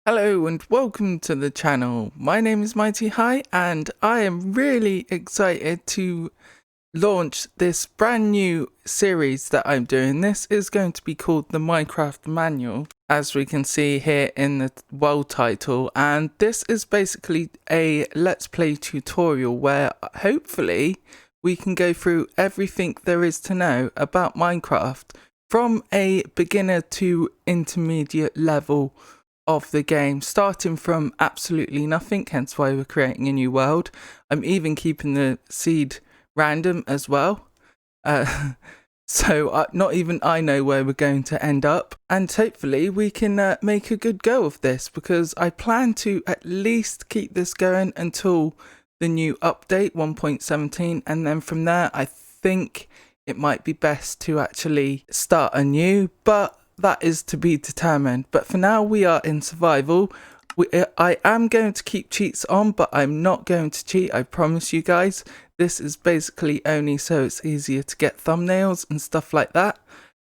Hello and welcome to the channel. My name is MightyHigh and I am really excited to launch this brand new series that I'm doing. This is going to be called the Minecraft Manual, as we can see here in the world title, and this is basically a let's play tutorial where hopefully we can go through everything there is to know about Minecraft from a beginner to intermediate level of the game, starting from absolutely nothing, hence why we're creating a new world. I'm even keeping the seed random as well, so not even I know where we're going to end up, and hopefully we can make a good go of this, because I plan to at least keep this going until the new update 1.17, and then from there I think it might be best to actually start anew, but that is to be determined. But for now we are in survival. I am going to keep cheats on, but I'm not going to cheat, I promise you guys. This is basically only so it's easier to get thumbnails and stuff like that,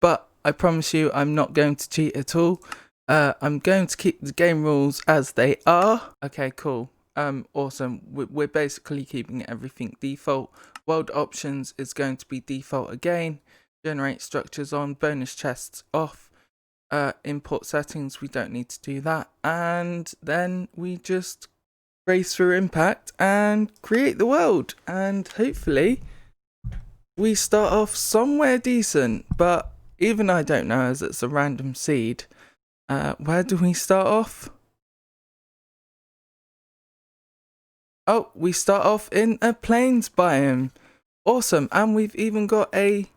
but I promise you I'm not going to cheat at all. I'm going to keep the game rules as they are. Okay, cool. Awesome. We're basically keeping everything default. World options is going to be default again. Generate structures on, bonus chests off. Import settings, we don't need to do that, and then we just race through impact and create the world, and hopefully we start off somewhere decent, but even I don't know, as it's a random seed. Where do we start off? Oh, we start off in a plains biome. Awesome. And we've even got a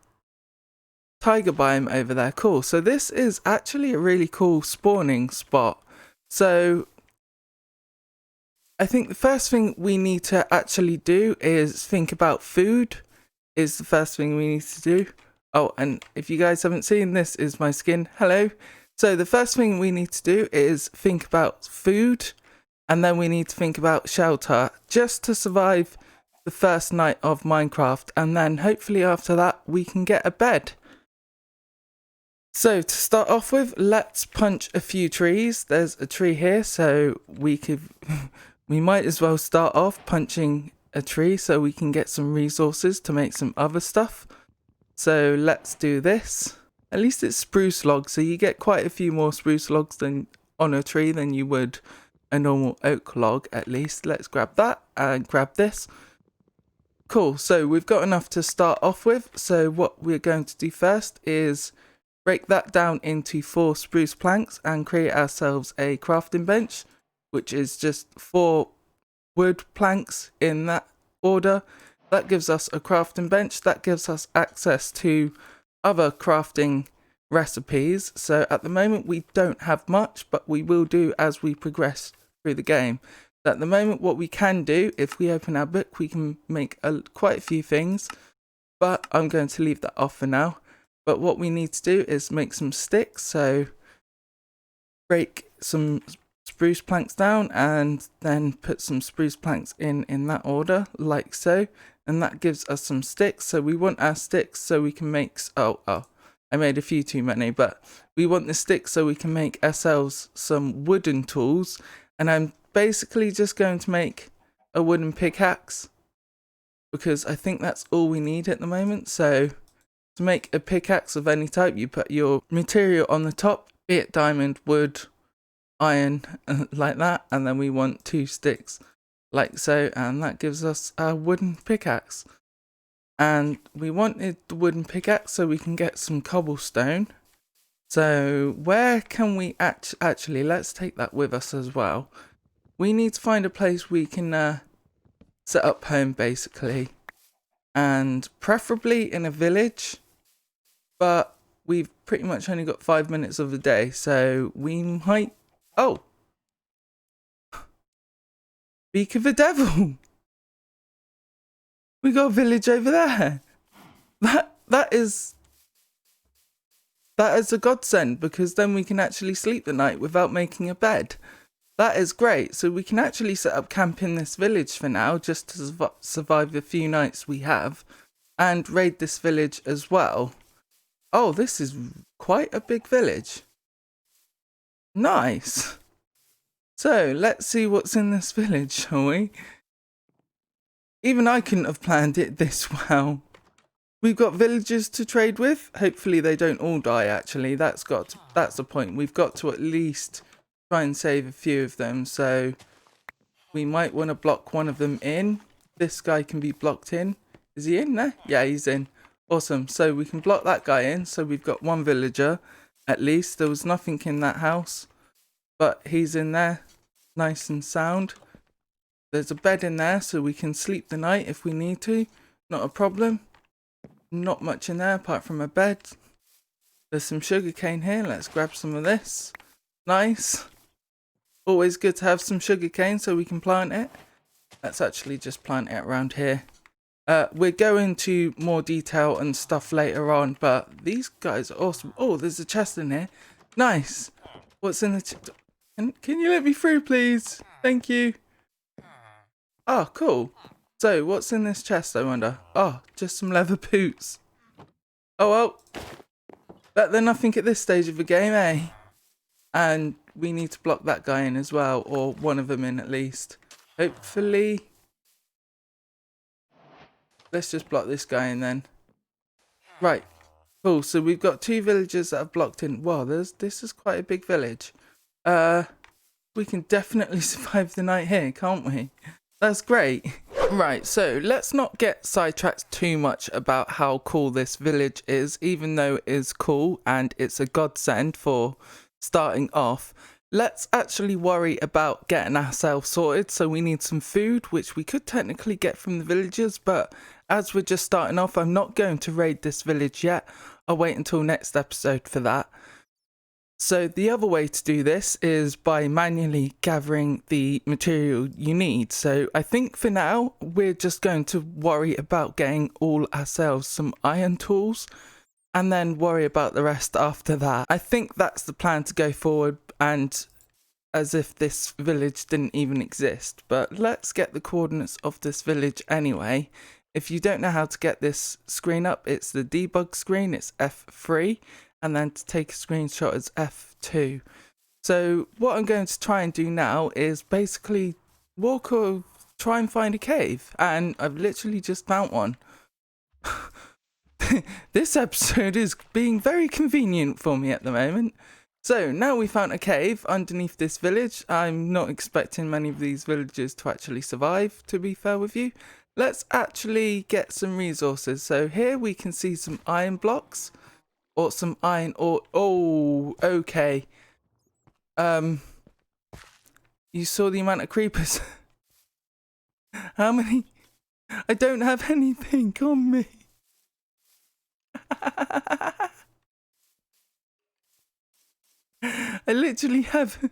tiger biome over there. Cool. So this is actually a really cool spawning spot. So I think the first thing we need to actually do is think about food. Is the first thing we need to do. Oh, and if you guys haven't seen, this is my skin. Hello. So the first thing we need to do is think about food, and then we need to think about shelter, just to survive the first night of Minecraft, and then hopefully after that we can get a bed. So to start off with, let's punch a few trees. There's a tree here, so we might as well start off punching a tree so we can get some resources to make some other stuff. So let's do this. At least it's spruce logs, so you get quite a few more spruce logs than on a tree than you would a normal oak log, at least. Let's grab that and grab this. Cool, so we've got enough to start off with. So what we're going to do first is break that down into 4 spruce planks and create ourselves a crafting bench, which is just 4 wood planks in that order. That gives us a crafting bench. That gives us access to other crafting recipes. So at the moment we don't have much, but we will do as we progress through the game. So at the moment what we can do, if we open our book, we can make quite a few things, but I'm going to leave that off for now. But what we need to do is make some sticks. So break some spruce planks down and then put some spruce planks in that order, like so, and that gives us some sticks. So we want our sticks so we can make I made a few too many, but we want the sticks so we can make ourselves some wooden tools. And I'm basically just going to make a wooden pickaxe, because I think that's all we need at the moment. So to make a pickaxe of any type, you put your material on the top, be it diamond, wood, iron, like that, and then we want 2 sticks, like so, and that gives us a wooden pickaxe. And we wanted the wooden pickaxe so we can get some cobblestone. So where can we actually, let's take that with us as well. We need to find a place we can set up home, basically, and preferably in a village, but we've pretty much only got 5 minutes of the day, so we might... Oh! Speak of the devil! We got a village over there! That is a godsend, because then we can actually sleep the night without making a bed. That is great. So we can actually set up camp in this village for now, just to survive the few nights we have, and raid this village as well. Oh, this is quite a big village. Nice. So let's see what's in this village, shall we? Even I couldn't have planned it this well. We've got villagers to trade with. Hopefully they don't all die, actually. That's the point. We've got to at least try and save a few of them. So we might want to block one of them in. This guy can be blocked in. Is he in there? Yeah, he's in. Awesome. So we can block that guy in. So we've got one villager at least. There was nothing in that house, but he's in there nice and sound. There's a bed in there so we can sleep the night if we need to. Not a problem. Not much in there apart from a bed. There's some sugarcane here. Let's grab some of this. Nice. Always good to have some sugarcane so we can plant it. Let's actually just plant it around here. We're going to more detail and stuff later on, but these guys are awesome. Oh, there's a chest in here. Nice. What's in the chest? Can you let me through, please? Thank you. Oh, cool. So, what's in this chest, I wonder? Oh, just some leather boots. Oh, well. Better than nothing at this stage of the game, eh? And we need to block that guy in as well, or one of them in at least. Hopefully. Let's just block this guy in then. Right. Cool. So, we've got 2 villagers that have blocked in. Wow, this is quite a big village. We can definitely survive the night here, can't we? That's great. Right, so let's not get sidetracked too much about how cool this village is, even though it is cool and it's a godsend for starting off. Let's actually worry about getting ourselves sorted. So we need some food, which we could technically get from the villagers, but as we're just starting off, I'm not going to raid this village yet. I'll wait until next episode for that. So the other way to do this is by manually gathering the material you need. So I think for now, we're just going to worry about getting all ourselves some iron tools and then worry about the rest after that. I think that's the plan to go forward, and as if this village didn't even exist. But let's get the coordinates of this village anyway. If you don't know how to get this screen up, it's the debug screen, it's F3. And then to take a screenshot is F2. So what I'm going to try and do now is basically walk or try and find a cave. And I've literally just found one. This episode is being very convenient for me at the moment. So now we found a cave underneath this village. I'm not expecting many of these villagers to actually survive, to be fair with you. Let's actually get some resources. So here we can see some iron blocks. Or some iron ore. Oh, okay. You saw the amount of creepers. How many? I don't have anything on me. I literally have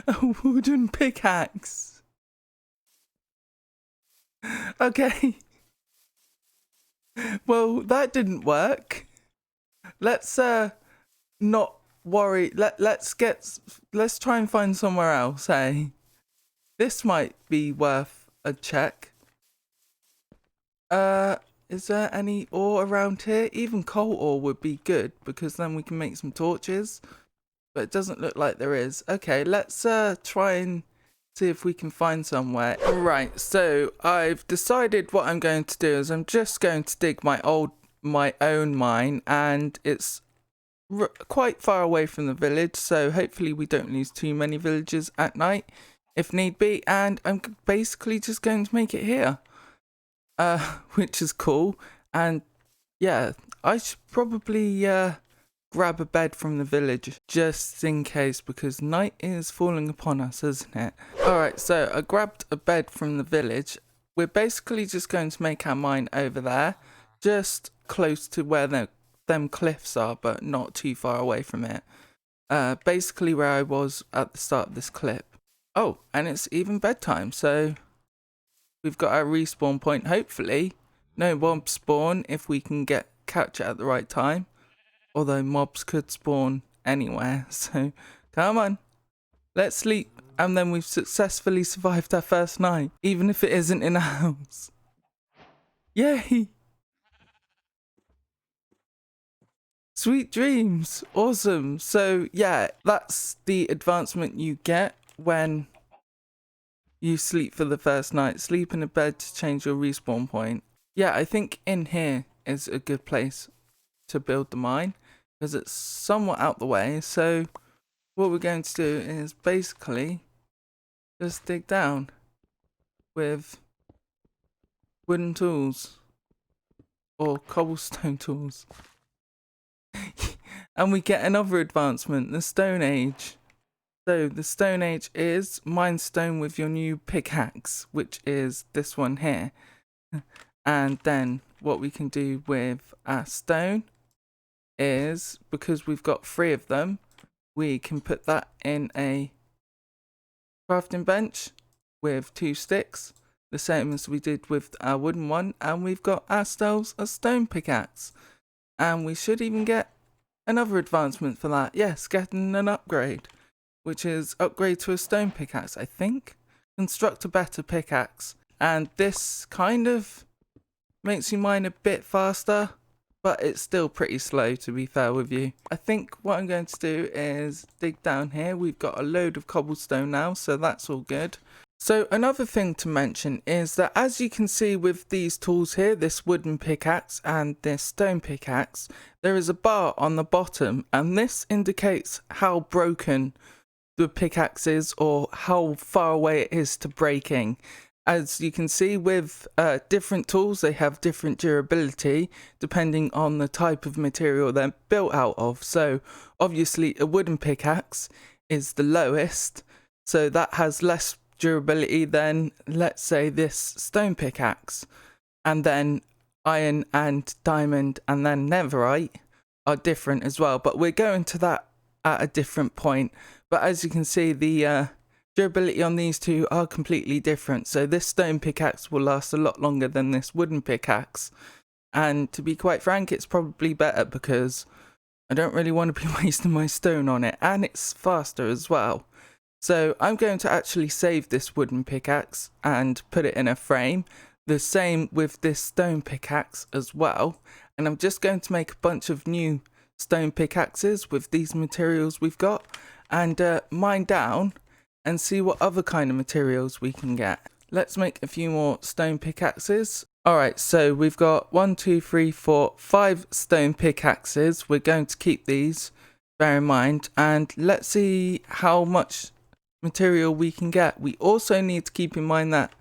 a wooden pickaxe. Okay. Well, that didn't work. Let's not worry. Let's try and find somewhere else, hey? This might be worth a check. Is there any ore around here? Even coal ore would be good, because then we can make some torches. But it doesn't look like there is. Okay, let's try and see if we can find somewhere. Right, so I've decided what I'm going to do is I'm just going to dig my own mine, and it's quite far away from the village, so hopefully we don't lose too many villagers at night if need be. And I'm basically just going to make it here, which is cool. And yeah, I should probably grab a bed from the village just in case, because night is falling upon us, isn't it? Alright, so I grabbed a bed from the village. We're basically just going to make our mine over there, just close to where them cliffs are, but not too far away from it. Basically where I was at the start of this clip. Oh, and it's even bedtime, so we've got our respawn point. Hopefully no mobs spawn if we can catch it at the right time, although mobs could spawn anywhere. So come on, let's sleep. And then we've successfully survived our first night, even if it isn't in a house. Yay! Sweet dreams. Awesome. So yeah, that's the advancement you get when you sleep for the first night. Sleep in a bed to change your respawn point. Yeah, I think in here is a good place to build the mine because it's somewhat out the way. So what we're going to do is basically just dig down with wooden tools or cobblestone tools. And we get another advancement, the Stone Age. So the Stone Age is mine stone with your new pickaxe, which is this one here. And then what we can do with our stone is, because we've got 3 of them, we can put that in a crafting bench with 2 sticks, the same as we did with our wooden one, and we've got ourselves a stone pickaxe. And we should even get another advancement for that. Yes, getting an upgrade, which is upgrade to a stone pickaxe, I think. Construct a better pickaxe. And this kind of makes you mine a bit faster, but it's still pretty slow, to be fair with you. I think what I'm going to do is dig down here. We've got a load of cobblestone now, so that's all good. So another thing to mention is that, as you can see with these tools here, this wooden pickaxe and this stone pickaxe, there is a bar on the bottom, and this indicates how broken the pickaxe is or how far away it is to breaking. As you can see with different tools, they have different durability depending on the type of material they're built out of. So obviously a wooden pickaxe is the lowest, so that has less durability than, let's say, this stone pickaxe. And then iron and diamond and then netherite are different as well, but we're going to that at a different point. But as you can see, the durability on these two are completely different. So this stone pickaxe will last a lot longer than this wooden pickaxe, and to be quite frank, it's probably better because I don't really want to be wasting my stone on it, and it's faster as well. So I'm going to actually save this wooden pickaxe and put it in a frame. The same with this stone pickaxe as well. And I'm just going to make a bunch of new stone pickaxes with these materials we've got, and mine down and see what other kind of materials we can get. Let's make a few more stone pickaxes. Alright, so we've got 1, 2, 3, 4, 5 stone pickaxes. We're going to keep these, bear in mind, and let's see how much material we can get. We also need to keep in mind that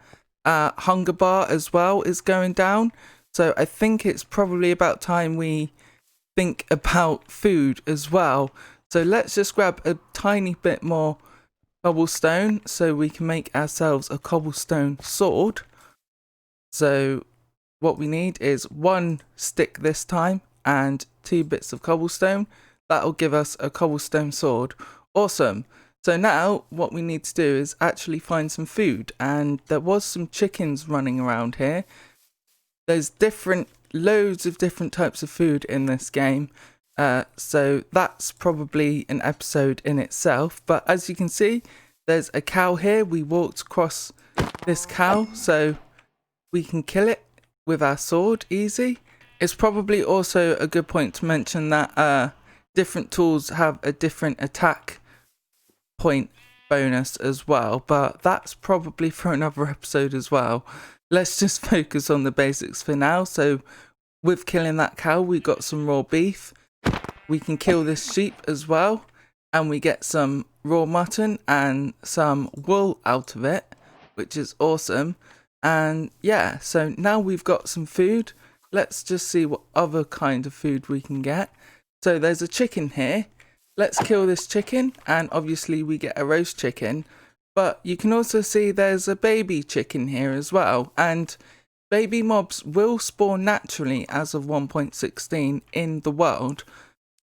hunger bar as well is going down, so I think it's probably about time we think about food as well. So let's just grab a tiny bit more cobblestone so we can make ourselves a cobblestone sword. So what we need is 1 stick this time and 2 bits of cobblestone. That'll give us a cobblestone sword. Awesome. So now what we need to do is actually find some food, and there was some chickens running around here. There's loads of different types of food in this game, so that's probably an episode in itself. But as you can see, there's a cow here. We walked across this cow, so we can kill it with our sword easy. It's probably also a good point to mention that different tools have a different attack point bonus as well, but that's probably for another episode as well. Let's just focus on the basics for now. So with killing that cow, we got some raw beef. We can kill this sheep as well, and we get some raw mutton and some wool out of it, which is awesome. And yeah, so now we've got some food. Let's just see what other kind of food we can get. So there's a chicken here. Let's kill this chicken, and obviously we get a roast chicken, but you can also see there's a baby chicken here as well, and baby mobs will spawn naturally as of 1.16 in the world,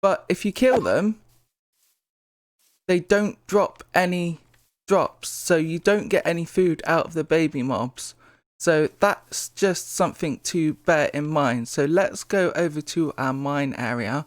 but if you kill them, they don't drop any drops, so you don't get any food out of the baby mobs. So that's just something to bear in mind. So let's go over to our mine area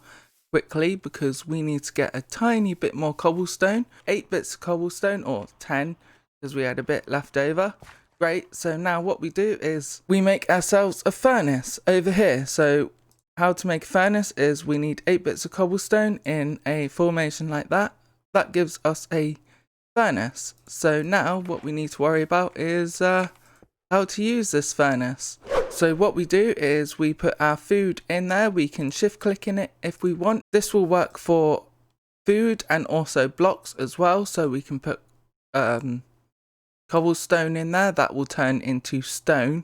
quickly, because we need to get a tiny bit more cobblestone. 8 bits of cobblestone, or 10, because we had a bit left over. Great, so now what we do is we make ourselves a furnace over here. So how to make a furnace is we need 8 bits of cobblestone in a formation like that. That gives us a furnace. So now what we need to worry about is how to use this furnace. So what we do is we put our food in there. We can shift click in it if we want. This will work for food and also blocks as well. So we can put cobblestone in there. That will turn into stone.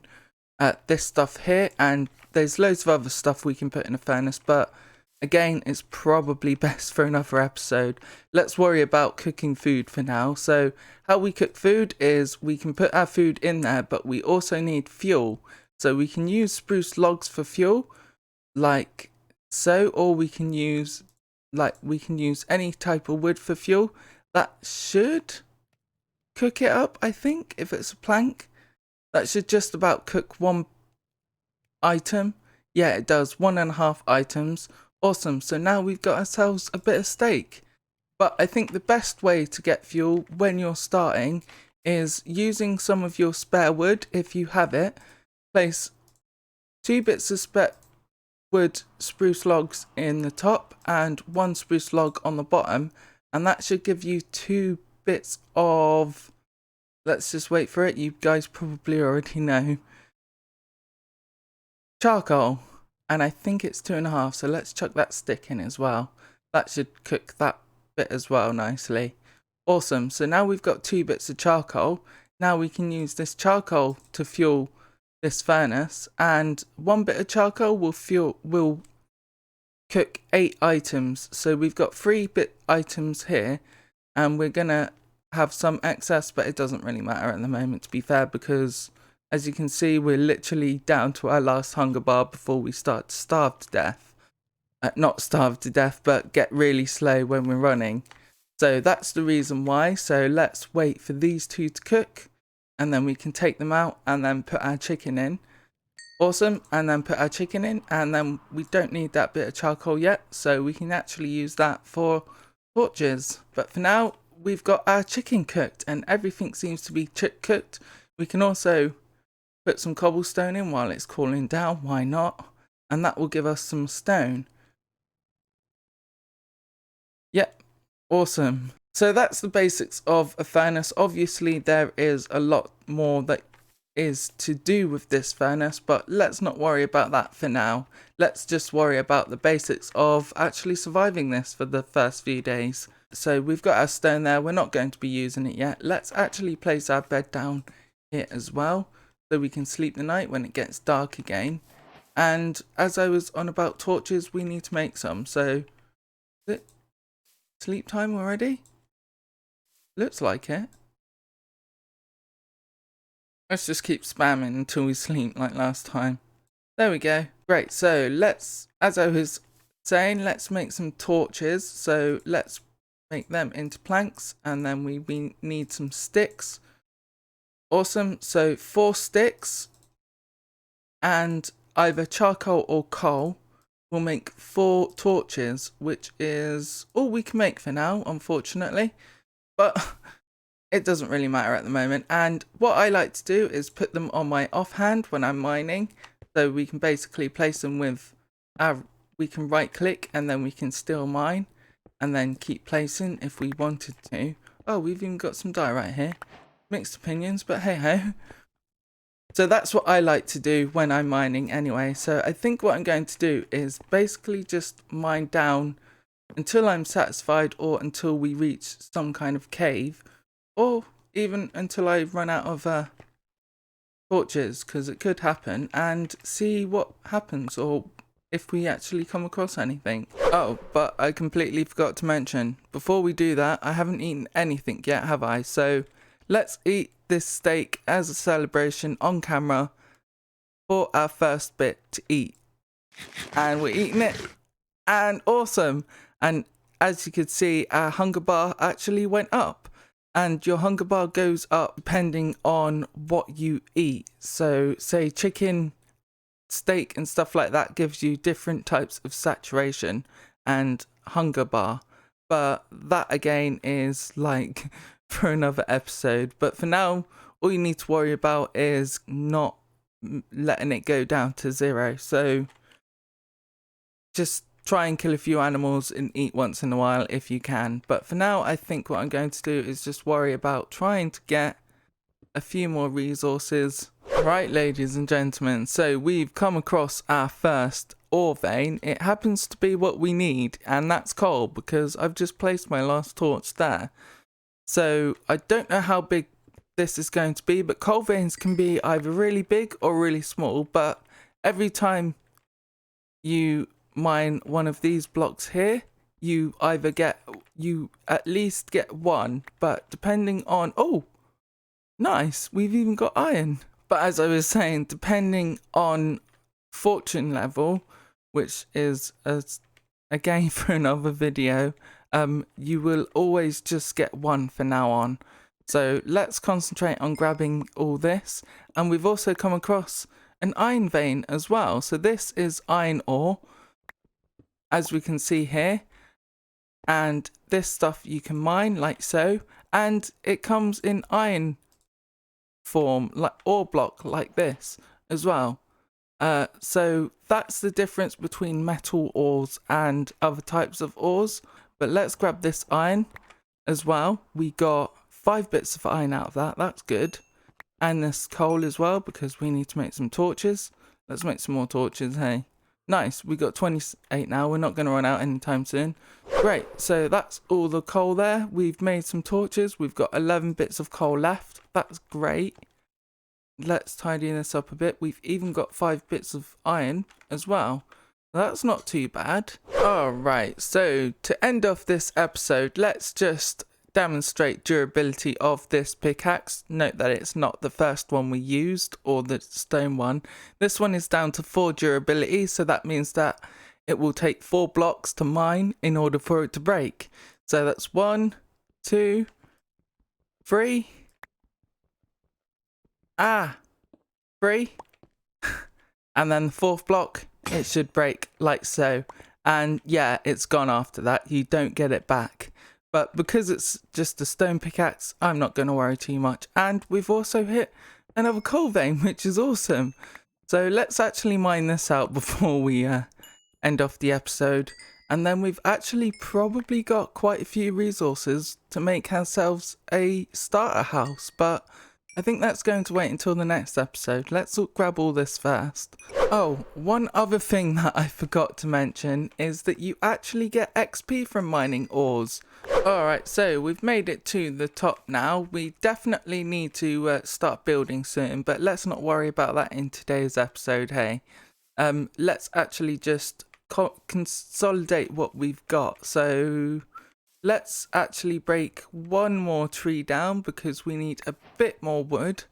This stuff here, and there's loads of other stuff we can put in a furnace, but again, it's probably best for another episode. Let's worry about cooking food for now. So how we cook food is we can put our food in there, but we also need fuel. So we can use spruce logs for fuel, like so, or we can use any type of wood for fuel. That should cook it up, I think, if it's a plank. That should just about cook one item. Yeah, it does. 1.5 items. Awesome. So now we've got ourselves a bit of steak. But I think the best way to get fuel when you're starting is using some of your spare wood, if you have it. Place 2 bits of spare wood spruce logs in the top and 1 spruce log on the bottom. And that should give you 2 bits of... Let's just wait for it. You guys probably already know. Charcoal. And I think it's 2.5. So let's chuck that stick in as well. That should cook that bit as well nicely. Awesome. So now we've got 2 bits of charcoal. Now we can use this charcoal to fuel this furnace. And 1 bit of charcoal will cook 8 items. So we've got 3 bit items here. And we're going to have some excess, but it doesn't really matter at the moment, to be fair, because as you can see, we're literally down to our last hunger bar before we start to starve to death. Not starve to death, but get really slow when we're running. So that's the reason why. So let's wait for these 2 to cook, and then we can take them out and then put our chicken in. Awesome. And then put our chicken in, and then we don't need that bit of charcoal yet, so we can actually use that for torches. But for now, we've got our chicken cooked and everything seems to be cooked. We can also put some cobblestone in while it's cooling down, why not? And that will give us some stone. Yep, awesome. So that's the basics of a furnace. Obviously there is a lot more that is to do with this furnace, but let's not worry about that for now. Let's just worry about the basics of actually surviving this for the first few days. So we've got our stone there. We're not going to be using it yet. Let's actually place our bed down here as well, so we can sleep the night when it gets dark again. And as I was on about torches, we need to make some. So is it sleep time already? Looks like it. Let's just keep spamming until we sleep like last time. There we go. Great. So let's, as I was saying, let's make some torches. So let's make them into planks, and then we need some sticks. Awesome. So 4 sticks and either charcoal or coal will make 4 torches, which is all we can make for now, unfortunately. But it doesn't really matter at the moment. And what I like to do is put them on my offhand when I'm mining. So we can basically place them with our, we can right click and then we can still mine and then keep placing if we wanted to. Oh, we've even got some dye right here. Mixed opinions, but hey ho. So that's what I like to do when I'm mining anyway. So I think what I'm going to do is basically just mine down until I'm satisfied, or until we reach some kind of cave, or even until I run out of torches, because it could happen, and see what happens, or if we actually come across anything. Oh, but I completely forgot to mention, before we do that, I haven't eaten anything yet, have I? So let's eat this steak as a celebration on camera for our first bit to eat. And we're eating it, and awesome. And as you could see, our hunger bar actually went up. And your hunger bar goes up depending on what you eat. So say chicken, steak and stuff like that gives you different types of saturation and hunger bar. But that again is like for another episode. But for now, all you need to worry about is not letting it go down to 0. So just try and kill a few animals and eat once in a while if you can. But for now, I think what I'm going to do is just worry about trying to get a few more resources. Right, ladies and gentlemen, so we've come across our first ore vein. It happens to be what we need, and that's coal, because I've just placed my last torch there. So I don't know how big this is going to be, but coal veins can be either really big or really small. But every time you mine one of these blocks here, you at least get one, but depending on, oh, nice, we've even got iron. But as I was saying, depending on fortune level, which is again for another video, you will always just get one for now on. So let's concentrate on grabbing all this. And we've also come across an iron vein as well. So this is iron ore, as we can see here. And this stuff you can mine like so. And it comes in iron form, like ore block like this as well. So that's the difference between metal ores and other types of ores. But let's grab this iron as well. We got 5 bits of iron out of that. That's good. And this coal as well, because we need to make some torches. Let's make some more torches, hey. Nice, we got 28 now. We're not going to run out anytime soon. Great, so that's all the coal there. We've made some torches. We've got 11 bits of coal left. That's great. Let's tidy this up a bit. We've even got 5 bits of iron as well. That's not too bad. Alright, so to end off this episode, let's just demonstrate durability of this pickaxe. Note that it's not the first one we used, or the stone one. This one is down to 4 durability, so that means that it will take 4 blocks to mine in order for it to break. So that's 1, 2, 3. 3. And then the 4th block, it should break like so. And yeah, it's gone after that. You don't get it back. But because it's just a stone pickaxe, I'm not going to worry too much. And we've also hit another coal vein, which is awesome. So let's actually mine this out before we end off the episode. And then we've actually probably got quite a few resources to make ourselves a starter house. But I think that's going to wait until the next episode. Let's grab all this first. Oh, one other thing that I forgot to mention is that you actually get XP from mining ores. Alright, so we've made it to the top now. We definitely need to start building soon, but let's not worry about that in today's episode, hey. Let's actually just consolidate what we've got. So let's actually break one more tree down because we need a bit more wood.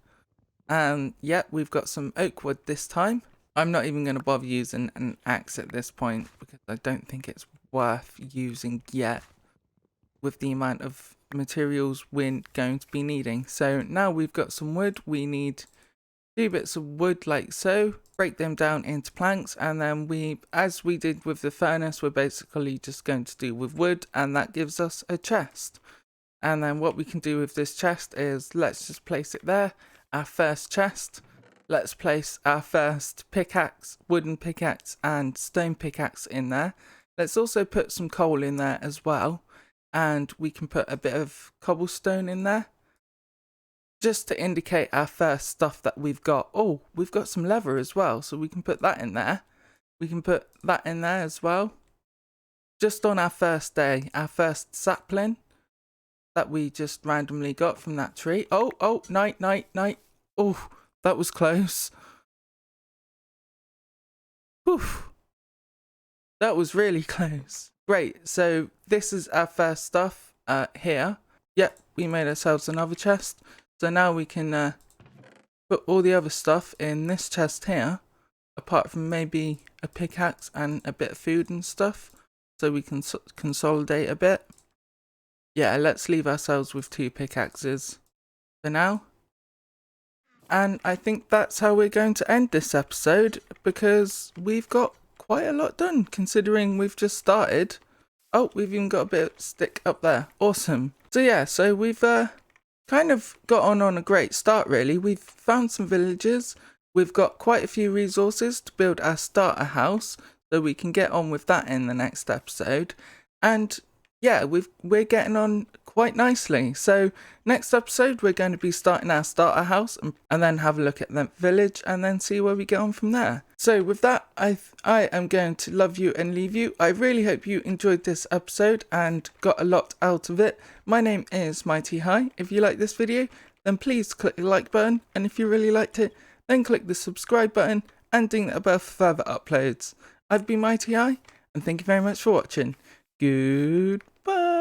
And yeah, we've got some oak wood this time. I'm not even going to bother using an axe at this point because I don't think it's worth using yet with the amount of materials we're going to be needing. So now we've got some wood. We need 2 bits of wood like so. Break them down into planks, and then as we did with the furnace, we're basically just going to do with wood, and that gives us a chest. And then what we can do with this chest is let's just place it there, our first chest. Let's place our first pickaxe, wooden pickaxe and stone pickaxe in there. Let's also put some coal in there as well, and we can put a bit of cobblestone in there, just to indicate our first stuff that we've got. Oh, we've got some leather as well, so we can put that in there. We can put that in there as well. Just on our first day, our first sapling that we just randomly got from that tree. Oh, night. Oh, that was close. Whew. That was really close. Great, so this is our first stuff here. Yep, we made ourselves another chest. So now we can put all the other stuff in this chest here, apart from maybe a pickaxe and a bit of food and stuff, so we can consolidate a bit. Yeah, let's leave ourselves with 2 pickaxes for now. And I think that's how we're going to end this episode, because we've got quite a lot done, considering we've just started. Oh, we've even got a bit of stick up there. Awesome. So yeah, so we've kind of got on a great start, really. We've found some villages. We've got quite a few resources to build our starter house. so we can get on with that in the next episode. And yeah, we're getting on quite nicely. So next episode, we're going to be starting our starter house and then have a look at the village and then see where we get on from there. So with that, I am going to love you and leave you. I really hope you enjoyed this episode and got a lot out of it. My name is MightyHigh. If you like this video, then please click the like button. And if you really liked it, then click the subscribe button and ding that bell for further uploads. I've been MightyHigh, and thank you very much for watching. Goodbye.